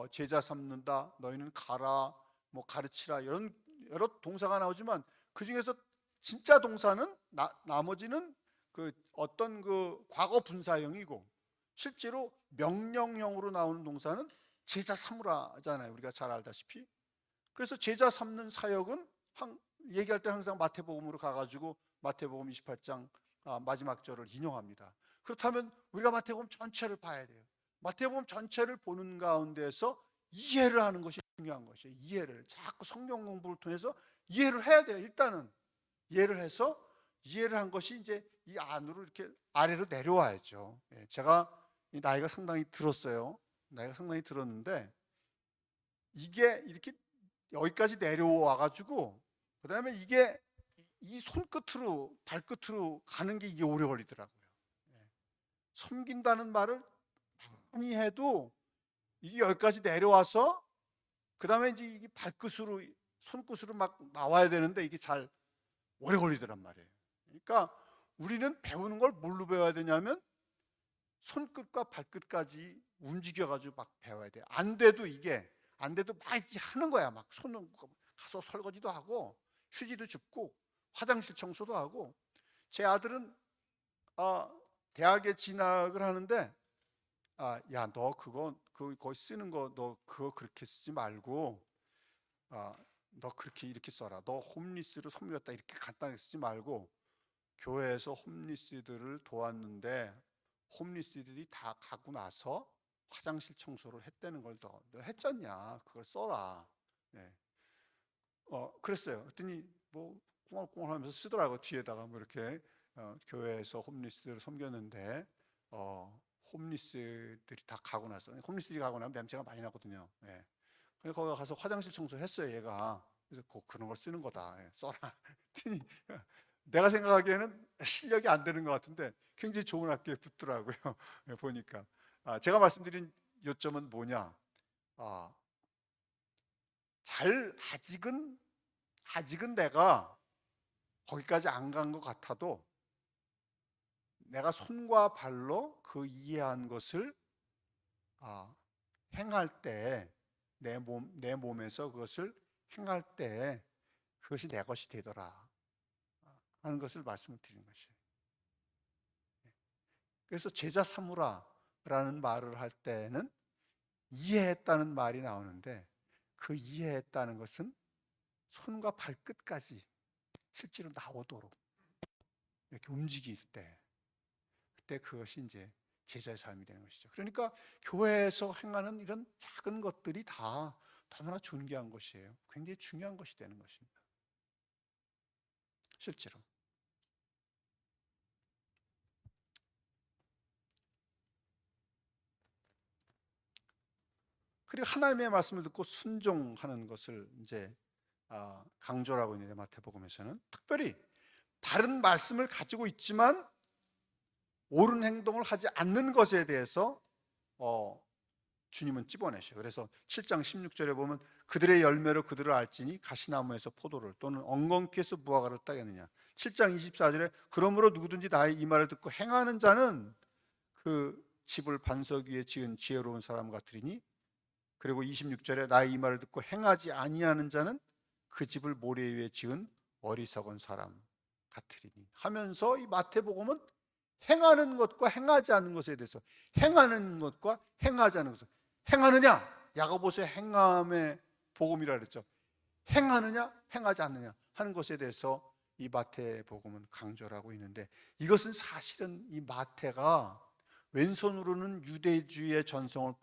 제자 삼는다, 너희는 가라, 뭐 가르치라, 이런 여러 동사가 나오지만 그 중에서 진짜 동사는 나머지는 그 어떤 그 과거 분사형이고, 실제로 명령형으로 나오는 동사는 제자 삼으라잖아요. 우리가 잘 알다시피. 그래서 제자 삼는 사역은 얘기할 때 항상 마태복음으로 가가지고 마태복음 28장 마지막 절을 인용합니다. 그렇다면 우리가 마태복음 전체를 봐야 돼요. 마태복음 전체를 보는 가운데서 이해를 하는 것이 중요한 것이에요. 이해를 자꾸 성경 공부를 통해서 이해를 해야 돼요. 일단은 이해를 해서, 이해를 한 것이 이제 이 안으로 이렇게 아래로 내려와야죠. 제가 나이가 상당히 들었어요. 나이가 상당히 들었는데 이게 이렇게 여기까지 내려와 가지고 그다음에 이게 이 손끝으로 발끝으로 가는 게 이게 오래 걸리더라고요. 섬긴다는 말을 많이 해도 이게 여기까지 내려와서 그다음에 이제 이게 발끝으로 손끝으로 막 나와야 되는데 이게 잘 오래 걸리더란 말이에요. 그러니까 우리는 배우는 걸 뭘로 배워야 되냐면 손끝과 발끝까지 움직여 가지고 막 배워야 돼요. 안 돼도 이게 안 돼도 막 하는 거야. 막 손은 가서 설거지도 하고 휴지도 줍고 화장실 청소도 하고. 제 아들은 대학에 진학을 하는데 야, 너 그거 거기 쓰는 거 너 그거 그렇게 쓰지 말고 너 그렇게 이렇게 써라. 너 홈리스를 섬겼다 이렇게 간단하게 쓰지 말고 교회에서 홈리스들을 도왔는데 홈리스들이 다 가고 나서 화장실 청소를 했다는 걸 너 했잖냐. 그걸 써라. 네. 그랬어요. 그랬더니 뭐 꽁얼꽁얼 하면서 쓰더라고. 뒤에다가 뭐 이렇게 교회에서 홈리스들을 섬겼는데 홈리스들이 다 가고 나서, 홈리스들이 가고 나면 냄새가 많이 나거든요. 예. 그래서 거기 가서 화장실 청소했어요, 얘가. 그래서 그런 걸 쓰는 거다. 예, 써라. 그랬더니 내가 생각하기에는 실력이 안 되는 것 같은데 굉장히 좋은 학교에 붙더라고요. 예, 보니까. 제가 말씀드린 요점은 뭐냐? 아직은 내가 거기까지 안 간 것 같아도 내가 손과 발로 그 이해한 것을 행할 때, 내 몸에서 그것을 행할 때 그것이 내 것이 되더라 하는 것을 말씀을 드리는 것이에요. 그래서 제자 삼으라라는 말을 할 때는 이해했다는 말이 나오는데, 그 이해했다는 것은 손과 발끝까지 실제로 나오도록 이렇게 움직일 때, 그때 그것이 이제 제자의 삶이 되는 것이죠. 그러니까 교회에서 행하는 이런 작은 것들이 다 너무나 존귀한 것이에요. 굉장히 중요한 것이 되는 것입니다. 실제로. 그리고 하나님의 말씀을 듣고 순종하는 것을 이제 강조를 하고 있는데, 마태복음에서는 특별히 바른 말씀을 가지고 있지만 옳은 행동을 하지 않는 것에 대해서 주님은 찝어내셔요. 그래서 7장 16절에 보면 그들의 열매로 그들을 알지니 가시나무에서 포도를 또는 엉겅퀴에서 무화과를 따겠느냐. 7장 24절에 그러므로 누구든지 나의 이 말을 듣고 행하는 자는 그 집을 반석 위에 지은 지혜로운 사람 같으리니, 그리고 26절에 나의 이 말을 듣고 행하지 아니하는 자는 그 집을 모래 위에 지은 어리석은 사람 같으리니 하면서, 이 마태복음은 행하는 것과 행하지 않는 것에 대해서, 행하는 것과 행하지 않는 것을, 행하느냐, 야고보서의 행함의 복음이라 그랬죠. 행하느냐 행하지 않느냐 하는 것에 대해서 이 마태복음은 강조를 하고 있는데, 이것은 사실은 이 마태가 왼손으로는 유대주의의 전승을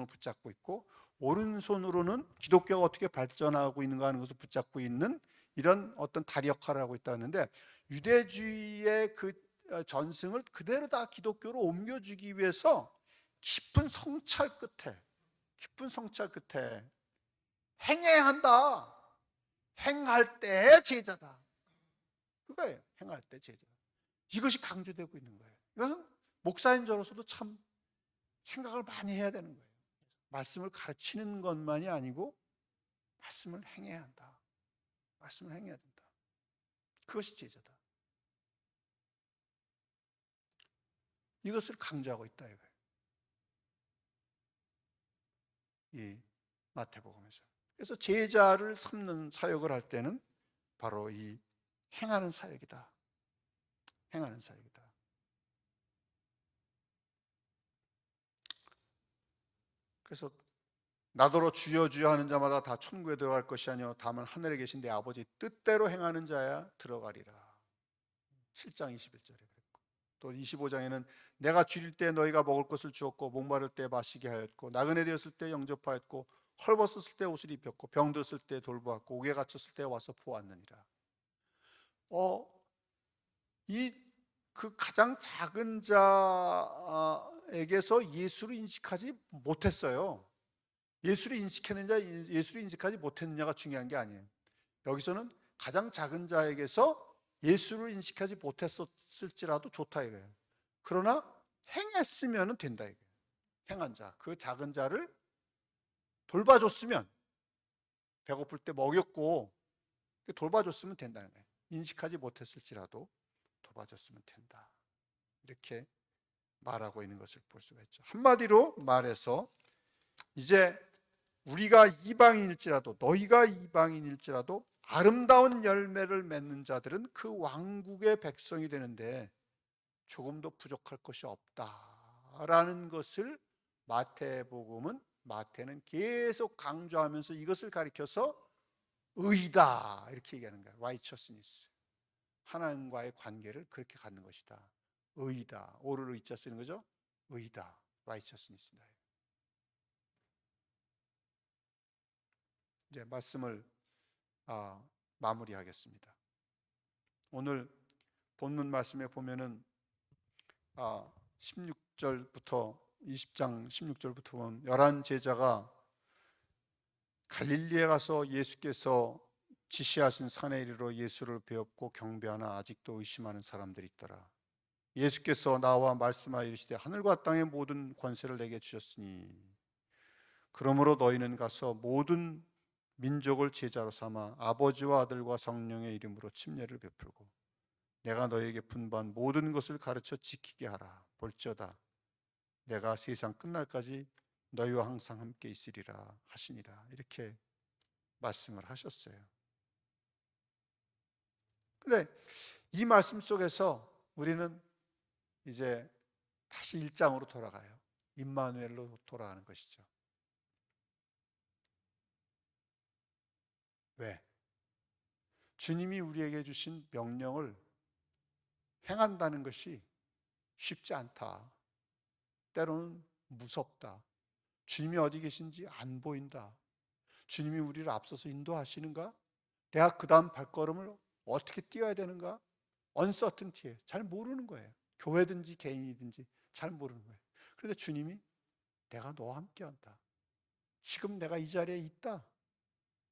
붙잡고 있고 오른손으로는 기독교가 어떻게 발전하고 있는가 하는 것을 붙잡고 있는 이런 어떤 다리 역할을 하고 있다는데, 유대주의의 그 전승을 그대로 다 기독교로 옮겨주기 위해서 깊은 성찰 끝에 행해야 한다. 행할 때 제자다. 그거예요. 행할 때 제자. 이것이 강조되고 있는 거예요. 이것은 목사인 저로서도 참 생각을 많이 해야 되는 거예요. 말씀을 가르치는 것만이 아니고 말씀을 행해야 한다. 말씀을 행해야 된다. 그것이 제자다. 이것을 강조하고 있다 이거예요. 이 마태복음에서. 그래서 제자를 삼는 사역을 할 때는 바로 이 행하는 사역이다. 행하는 사역이다. 그래서 나더러 주여 주여 하는 자마다 다 천국에 들어갈 것이 아니요 다만 하늘에 계신 내 아버지 뜻대로 행하는 자야 들어가리라. 7장 21절에 그랬고, 또 25장에는 내가 줄일 때 너희가 먹을 것을 주었고 목마를 때 마시게 하였고 나그네 되었을 때 영접하였고 헐벗었을 때 옷을 입혔고 병들었을 때 돌보았고 옥에 갇혔을 때 와서 보았느니라. 이 그 가장 작은 자에게서 예수를 인식하지 못했어요. 예수를 인식했느냐 예수를 인식하지 못했느냐가 중요한 게 아니에요. 여기서는 가장 작은 자에게서 예수를 인식하지 못했을지라도 좋다 이거예요. 그러나 행했으면 된다 이거예요. 행한 자, 그 작은 자를 돌봐줬으면, 배고플 때 먹였고 돌봐줬으면 된다는 거예요. 인식하지 못했을지라도 돌봐줬으면 된다, 이렇게 말하고 있는 것을 볼 수가 있죠. 한마디로 말해서 이제 우리가 이방인일지라도, 너희가 이방인일지라도 아름다운 열매를 맺는 자들은 그 왕국의 백성이 되는데 조금도 부족할 것이 없다라는 것을 마태는 계속 강조하면서 이것을 가리켜서 의다 이렇게 얘기하는 거예요. righteousness, 하나님과의 관계를 그렇게 갖는 것이다. 의다, 오를 의자 쓰는 거죠. 의다, righteousness다. 이제 말씀을 마무리하겠습니다. 오늘 본문 말씀에 보면은 16절부터 20장 16절부터 보면 11 제자가 갈릴리에 가서 예수께서 지시하신 산에 이르러 예수를 배웠고 경배하나 아직도 의심하는 사람들이 있더라. 예수께서 나와 말씀하여 이르시되 하늘과 땅의 모든 권세를 내게 주셨으니 그러므로 너희는 가서 모든 민족을 제자로 삼아 아버지와 아들과 성령의 이름으로 침례를 베풀고 내가 너희에게 분부한 모든 것을 가르쳐 지키게 하라. 볼지어다 내가 세상 끝날까지 너희와 항상 함께 있으리라 하시니라. 이렇게 말씀을 하셨어요. 근데 이 말씀 속에서 우리는 이제 다시 1장으로 돌아가요. 임마누엘로 돌아가는 것이죠. 왜? 주님이 우리에게 주신 명령을 행한다는 것이 쉽지 않다. 때로는 무섭다. 주님이 어디 계신지 안 보인다. 주님이 우리를 앞서서 인도하시는가? 내가 그 다음 발걸음을 어떻게 뛰어야 되는가? uncertainty에 잘 모르는 거예요. 교회든지 개인이든지 잘 모르는 거예요. 그런데 주님이 내가 너와 함께한다. 지금 내가 이 자리에 있다.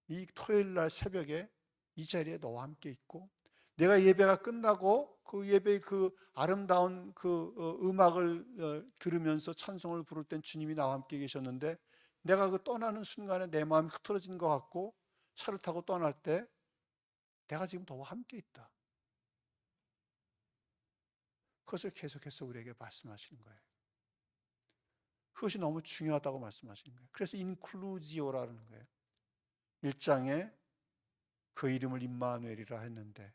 이 토요일 날 새벽에 이 자리에 너와 함께 있고 내가 예배가 끝나고 그 예배의 그 아름다운 그 음악을 들으면서 찬송을 부를 땐 주님이 나와 함께 계셨는데 내가 그 떠나는 순간에 내 마음이 흐트러진 것 같고 차를 타고 떠날 때 내가 지금 너와 함께 있다. 그것을 계속해서 우리에게 말씀하시는 거예요. 그것이 너무 중요하다고 말씀하시는 거예요. 그래서 인클루지오라는 거예요. 1장에 그 이름을 임마누엘이라 했는데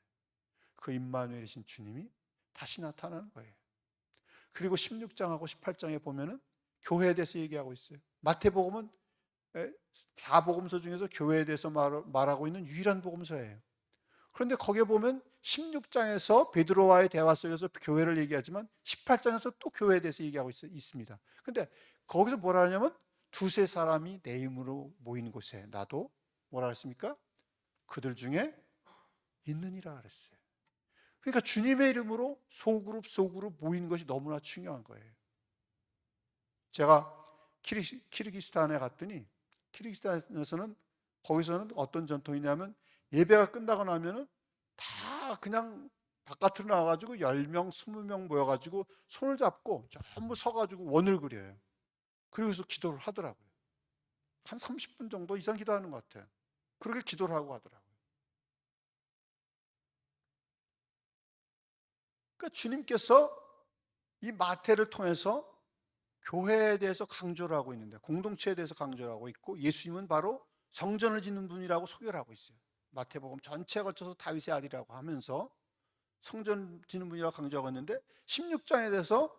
그 임마누엘이신 주님이 다시 나타나는 거예요. 그리고 16장하고 18장에 보면은 교회에 대해서 얘기하고 있어요. 마태복음은 4복음서 중에서 교회에 대해서 말하고 있는 유일한 복음서예요. 그런데 거기에 보면 16장에서 베드로와의 대화 속에서 교회를 얘기하지만 18장에서 또 교회에 대해서 얘기하고 있습니다. 그런데 거기서 뭐라 하냐면 두세 사람이 내 이름으로 모이는 곳에 나도 뭐라 했습니까? 그들 중에 있느니라 그랬어요. 그러니까 주님의 이름으로 소그룹 모이는 것이 너무나 중요한 거예요. 제가 키르기스탄에 갔더니 키르기스탄에서는 거기서는 어떤 전통이냐면 예배가 끝나고 나면은 다 그냥 바깥으로 나와가지고 10명, 20명 모여가지고 손을 잡고 전부 서가지고 원을 그려요. 그러고서 기도를 하더라고요. 한 30분 정도 이상 기도하는 것 같아요. 그렇게 기도를 하고 하더라고요. 그러니까 주님께서 이 마태를 통해서 교회에 대해서 강조를 하고 있는데, 공동체에 대해서 강조를 하고 있고, 예수님은 바로 성전을 짓는 분이라고 소개를 하고 있어요. 마태복음 전체에 걸쳐서 다윗의 아들이라고 하면서 성전 짓는 분이라고 강조하고 있는데, 16장에 대해서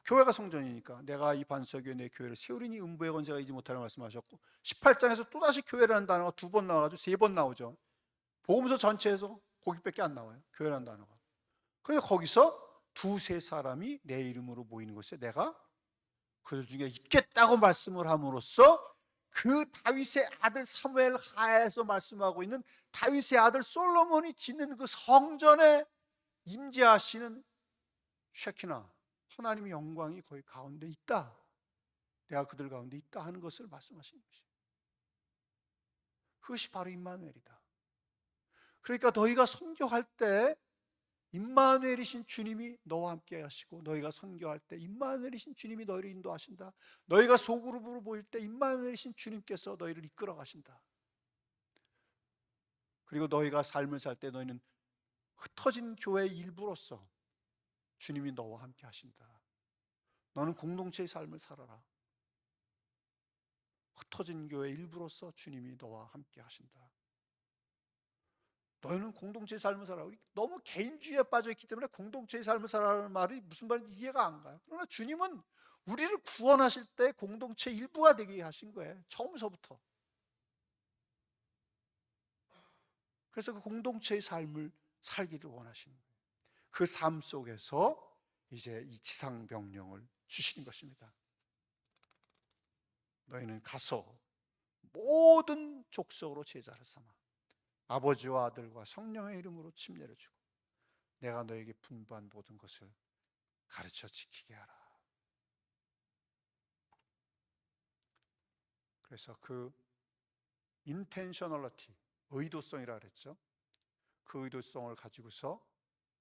교회가 성전이니까 내가 이 반석 위에 내 교회를 세우리니 음부의 권세가 이지 못하는 말씀하셨고, 18장에서 또다시 교회라는 단어가 2번 나와가지고 3번 나오죠. 복음서 전체에서 거기밖에 안 나와요, 교회라는 단어가. 그래서 거기서 두세 사람이 내 이름으로 모이는 것에 내가 그들 중에 있겠다고 말씀을 함으로써, 그 다윗의 아들 사무엘 하에서 말씀하고 있는 다윗의 아들 솔로몬이 짓는 그 성전에 임재하시는 쉐키나, 하나님의 영광이 거기 가운데 있다, 내가 그들 가운데 있다 하는 것을 말씀하시는 것이에요. 그것이 바로 임마누엘이다. 그러니까 너희가 선교할 때 임마누엘이신 주님이 너와 함께 하시고, 너희가 선교할 때 임마누엘이신 주님이 너희를 인도하신다. 너희가 소그룹으로 모일 때 임마누엘이신 주님께서 너희를 이끌어 가신다. 그리고 너희가 삶을 살 때 너희는 흩어진 교회의 일부로서 주님이 너와 함께 하신다. 너는 공동체의 삶을 살아라. 흩어진 교회의 일부로서 주님이 너와 함께 하신다. 너희는 공동체의 삶을 살아라. 너무 개인주의에 빠져있기 때문에 공동체의 삶을 살아라는 말이 무슨 말인지 이해가 안 가요. 그러나 주님은 우리를 구원하실 때 공동체 일부가 되게 하신 거예요, 처음서부터. 그래서 그 공동체의 삶을 살기를 원하시는 거예요. 그 삶 속에서 이제 이 지상명령을 주시는 것입니다. 너희는 가서 모든 족속으로 제자를 삼아 아버지와 아들과 성령의 이름으로 침례를 주고 내가 너에게 분부한 모든 것을 가르쳐 지키게 하라. 그래서 그 intentionality, 의도성이라 그랬죠. 그 의도성을 가지고서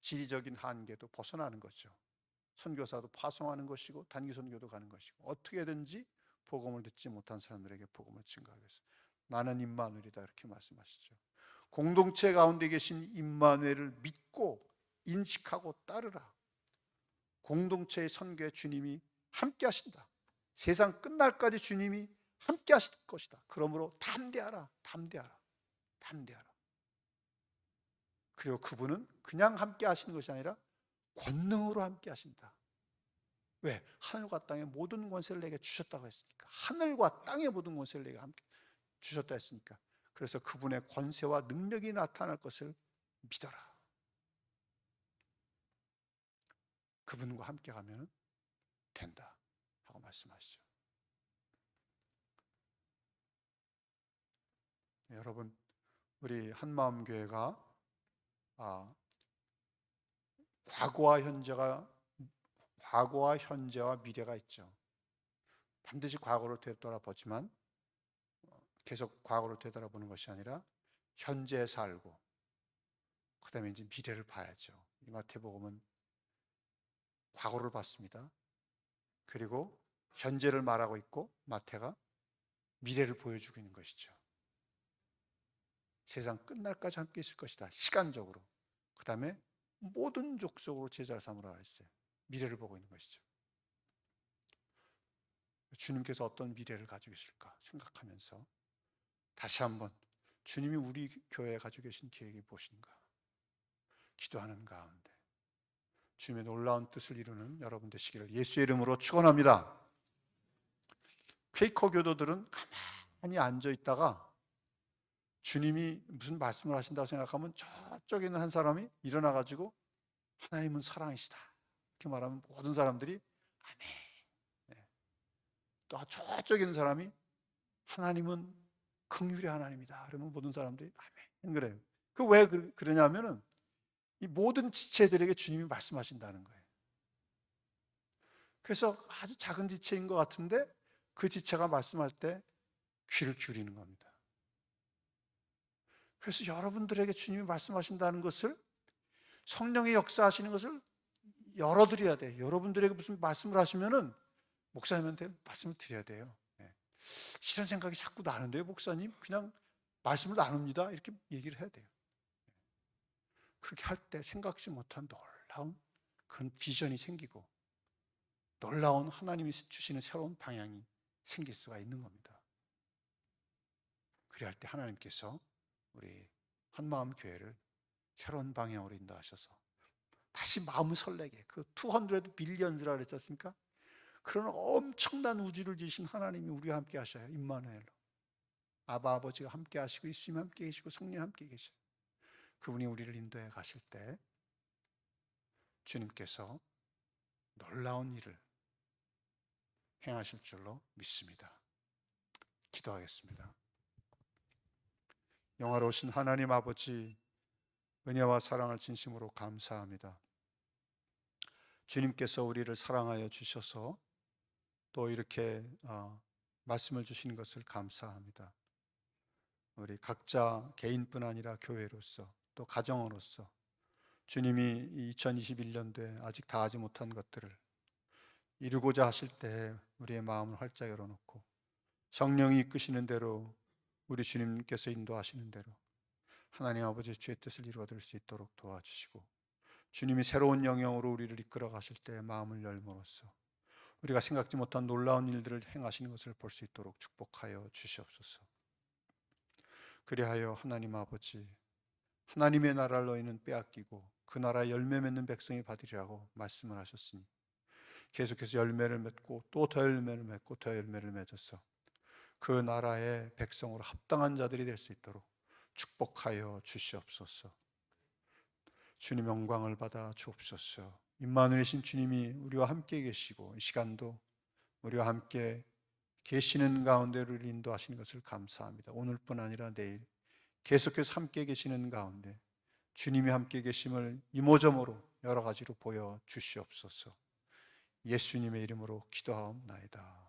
지리적인 한계도 벗어나는 거죠. 선교사도 파송하는 것이고 단기 선교도 가는 것이고, 어떻게든지 복음을 듣지 못한 사람들에게 복음을 증거하기 위해서 나는 임마누엘이다, 이렇게 말씀하시죠. 공동체 가운데 계신 임마누엘을 믿고 인식하고 따르라. 공동체의 선교에 주님이 함께 하신다. 세상 끝날까지 주님이 함께 하실 것이다. 그러므로 담대하라, 담대하라, 담대하라. 그리고 그분은 그냥 함께 하시는 것이 아니라 권능으로 함께 하신다. 왜? 하늘과 땅의 모든 권세를 내게 주셨다고 했으니까. 하늘과 땅의 모든 권세를 내게 함께 주셨다 했으니까. 그래서 그분의 권세와 능력이 나타날 것을 믿어라. 그분과 함께 가면 된다 하고 말씀하시죠. 여러분, 우리 한마음교회가 과거와 현재와 미래가 있죠. 반드시 과거를 되돌아보지만 계속 과거를 되돌아보는 것이 아니라 현재에 살고 그 다음에 이제 미래를 봐야죠. 이 마태복음은 과거를 봤습니다. 그리고 현재를 말하고 있고 마태가 미래를 보여주고 있는 것이죠. 세상 끝날까지 함께 있을 것이다, 시간적으로. 그 다음에 모든 족속으로 제자를 삼으라 했어요. 미래를 보고 있는 것이죠. 주님께서 어떤 미래를 가지고 계실까 생각하면서 다시 한번 주님이 우리 교회에 가지고 계신 계획이 무엇인가 기도하는 가운데 주님의 놀라운 뜻을 이루는 여러분 되시기를 예수의 이름으로 축원합니다. 퀘이커 교도들은 가만히 앉아 있다가 주님이 무슨 말씀을 하신다고 생각하면 저쪽에 있는 한 사람이 일어나 가지고 하나님은 사랑이시다 이렇게 말하면 모든 사람들이 아멘. 네. 또 저쪽에 있는 사람이 하나님은 긍휼의 하나님이다 그러면 모든 사람들이 아멘 그래요. 그 왜 그러냐면은 이 모든 지체들에게 주님이 말씀하신다는 거예요. 그래서 아주 작은 지체인 것 같은데 그 지체가 말씀할 때 귀를 기울이는 겁니다. 그래서 여러분들에게 주님이 말씀하신다는 것을, 성령의 역사하시는 것을 열어드려야 돼요. 여러분들에게 무슨 말씀을 하시면은 목사님한테 말씀을 드려야 돼요. 네. 이런 생각이 자꾸 나는데요, 목사님? 그냥 말씀을 나눕니다. 이렇게 얘기를 해야 돼요. 그렇게 할 때 생각지 못한 놀라운 그런 비전이 생기고 놀라운 하나님이 주시는 새로운 방향이 생길 수가 있는 겁니다. 그리할 때 하나님께서 우리 한마음 교회를 새로운 방향으로 인도하셔서 다시 마음 설레게, 그 200 빌리언즈라 그랬지 않습니까? 그런 엄청난 우주를 지으신 하나님이 우리와 함께 하셔요. 임마누엘로. 아바 아버지가 함께 하시고 예수님 함께 계시고 성령 함께 계셔요. 그분이 우리를 인도해 가실 때 주님께서 놀라운 일을 행하실 줄로 믿습니다. 기도하겠습니다. 영화로우신 하나님 아버지, 은혜와 사랑을 진심으로 감사합니다. 주님께서 우리를 사랑하여 주셔서 또 이렇게 말씀을 주시는 것을 감사합니다. 우리 각자 개인뿐 아니라 교회로서 또 가정으로서 주님이 2021년도에 아직 다 하지 못한 것들을 이루고자 하실 때 우리의 마음을 활짝 열어놓고 성령이 이끄시는 대로 우리 주님께서 인도하시는 대로 하나님 아버지 주의 뜻을 이루어드릴 수 있도록 도와주시고, 주님이 새로운 영역으로 우리를 이끌어 가실 때 마음을 열므로써 우리가 생각지 못한 놀라운 일들을 행하시는 것을 볼 수 있도록 축복하여 주시옵소서. 그리하여 하나님 아버지, 하나님의 나라를 너희는 빼앗기고 그 나라의 열매 맺는 백성이 받으리라고 말씀을 하셨으니 계속해서 열매를 맺고 또 더 열매를 맺고 더 열매를 맺어서 그 나라의 백성으로 합당한 자들이 될 수 있도록 축복하여 주시옵소서. 주님 영광을 받아 주옵소서. 임마누엘이신 주님이 우리와 함께 계시고 이 시간도 우리와 함께 계시는 가운데 우리를 인도하시는 것을 감사합니다. 오늘뿐 아니라 내일 계속해서 함께 계시는 가운데 주님이 함께 계심을 이모저모로 여러 가지로 보여 주시옵소서. 예수님의 이름으로 기도하옵나이다.